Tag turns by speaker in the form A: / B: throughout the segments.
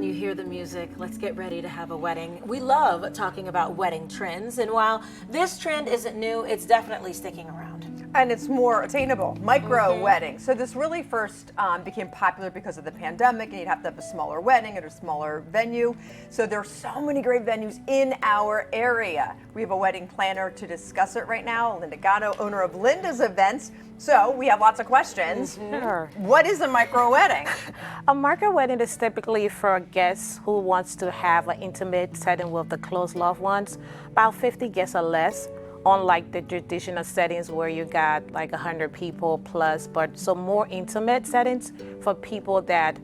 A: on, you hear the music. Let's get ready to have a wedding. We love talking about wedding trends, and while this trend isn't new, it's definitely sticking around.
B: And it's more attainable, micro weddings. So this really first became popular because of the pandemic, and you'd have to have a smaller wedding at a smaller venue. So there's so many great venues in our area. We have a wedding planner to discuss it right now, Lynda Gono, owner of Lynda's Events. So we have lots of questions.
C: Sure.
B: What is a micro wedding?
C: A micro wedding is typically for a guest who wants to have an intimate setting with the close loved ones, about 50 guests or less. Unlike the traditional settings where you got like 100 people plus, but so more intimate settings for people that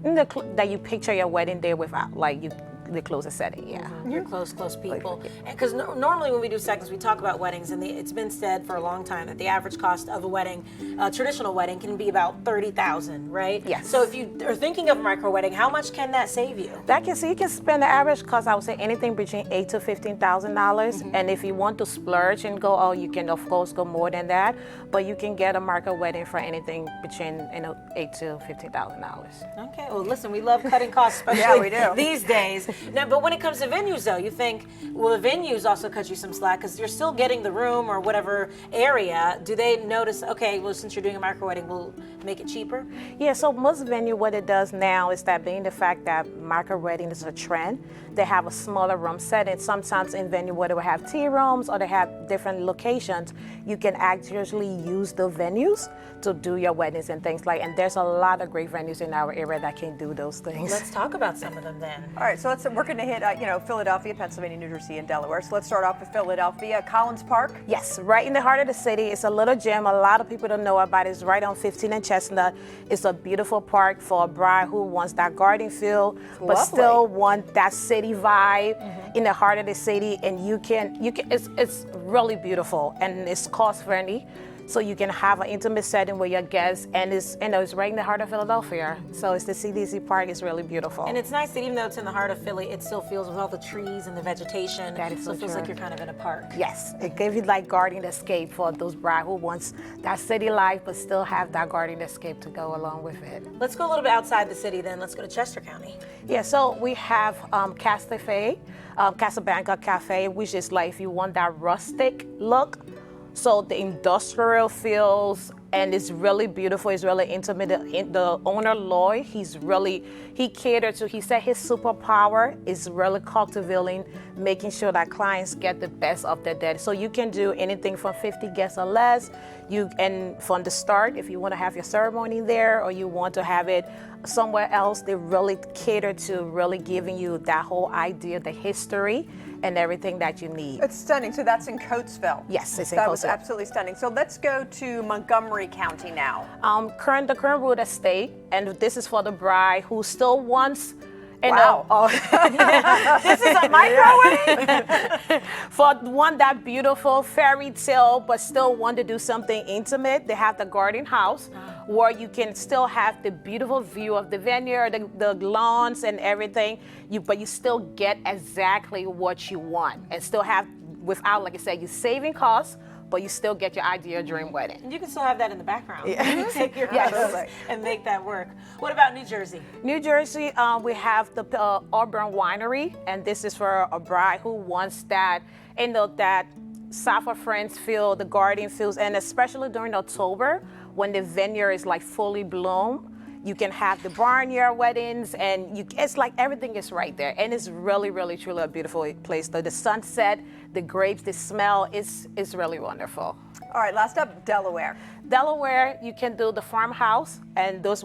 C: that you picture your wedding day without, like the closest setting, yeah.
A: Your close people. Because normally when we do segments, we talk about weddings, and it's been said for a long time that the average cost of a wedding, a traditional wedding, can be about $30,000, right?
C: Yes.
A: So if you are thinking of a micro wedding, how much can that save you?
C: You can spend the average cost, I would say anything between $8,000 to $15,000. And if you want to splurge and go, you can of course go more than that. But you can get a micro wedding for anything between $8,000 to $15,000.
A: Okay. Well, listen, we love cutting costs, especially
B: Yeah, we do.
A: these days. Now, but when it comes to venues, though, you think, well, the venues also cut you some slack because you're still getting the room or whatever area. Do they notice, okay, well, since you're doing a micro wedding, we'll make it cheaper?
C: Yeah, so most venue, what it does now is that being the fact that micro wedding is a trend, they have a smaller room setting. Sometimes in venue where they will have tea rooms or they have different locations, you can actually use the venues to do your weddings and things like, and there's a lot of great venues in our area that can do those things.
A: Let's talk about some of them then.
B: All right, so we're going to hit Philadelphia, Pennsylvania, New Jersey, and Delaware. So let's start off with Philadelphia, Collins Park.
C: Yes, right in the heart of the city. It's a little gym. A lot of people don't know about it. It's right on 15 and Chestnut. It's a beautiful park for a bride who wants that garden feel, but
B: Lovely.
C: still want that city vibe in the heart of the city. And it's really beautiful and it's cost friendly. So you can have an intimate setting with your guests, and it's right in the heart of Philadelphia. So it's the CDC Park. It's really beautiful.
A: And it's nice that even though it's in the heart of Philly, it still feels with all the trees and the vegetation.
C: That is so
A: it feels
C: true.
A: like you're kind of in a park.
C: Yes, it gives you like garden escape for those bride who wants that city life, but still have that garden escape to go along with it.
A: Let's go a little bit outside the city then. Let's go to Chester County.
C: Yeah, so we have Casablanca Cafe, which is like if you want that rustic look. So the industrial feels, and it's really beautiful. It's really intimate. The owner, Lloyd, he said his superpower is really cultivating, making sure that clients get the best of their day. So you can do anything from 50 guests or less. And from the start, if you want to have your ceremony there or you want to have it somewhere else, they really cater to really giving you that whole idea, the history, and everything that you need.
B: It's stunning. So that's in Coatesville.
C: Yes, it's in
B: That was
C: Coatesville.
B: absolutely stunning. So let's go to Montgomery County now.
C: The current root estate, and this is for the bride who still wants.
B: Wow.
A: This is a micro wedding?
C: For one that beautiful fairy tale, but still want to do something intimate, they have the garden house where you can still have the beautiful view of the vineyard, the lawns and everything, but you still get exactly what you want and still have, without, like I said, you're saving costs, but you still get your ideal dream wedding.
A: And you can still have that in the background.
C: Yeah.
A: You can take your
C: Yes.
A: photos and make that work. What about New Jersey?
C: New Jersey, we have the Auburn Winery, and this is for a bride who wants that, that South of France feel, the garden feels, and especially during October when the vineyard is like fully bloom. You can have the barnyard weddings, and it's like everything is right there. And it's really, really, truly a beautiful place. The sunset, the grapes, the smell, it's really wonderful.
B: All right, last up, Delaware.
C: Delaware, you can do the farmhouse. And those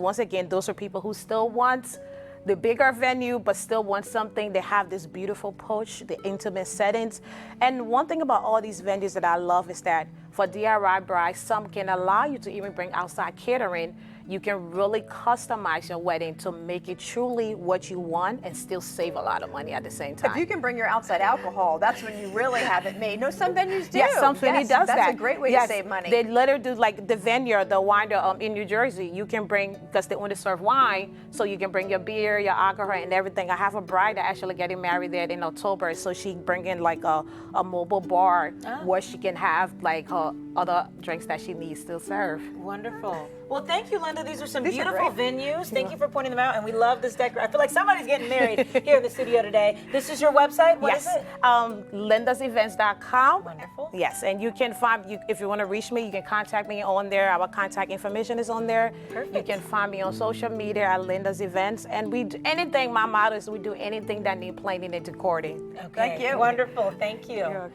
C: are people who still want the bigger venue, but still want something. They have this beautiful porch, the intimate settings. And one thing about all these venues that I love is that for DIY brides, some can allow you to even bring outside catering. You can really customize your wedding to make it truly what you want and still save a lot of money at the same time.
B: If you can bring your outside alcohol, that's when you really have it made. No, some venues do.
C: Yes, some venue does that.
B: That's a great way to save money.
C: They literally do like the vineyard, the wine in New Jersey. You can bring, because they only serve wine, so you can bring your beer, your alcohol, and everything. I have a bride that actually getting married there in October, so she bring in like a mobile bar where she can have like her other drinks that she needs to serve.
A: Wonderful. Well, thank you, Lynda. Lynda, these are some
B: These are
A: beautiful
B: great.
A: venues. Thank you for pointing them out, and we love this decor. I feel like somebody's getting married here in the studio today. This is your website? What is
C: Yes,
A: it?
C: lindasevents.com.
A: Wonderful.
C: Yes, and you can find, if you want to reach me, you can contact me on there. Our contact information is on there.
A: Perfect.
C: You can find me on social media at Linda's Events. And we do anything, my motto is we do anything that need planing and decorating.
A: Okay.
B: Thank you.
A: Wonderful. Thank you.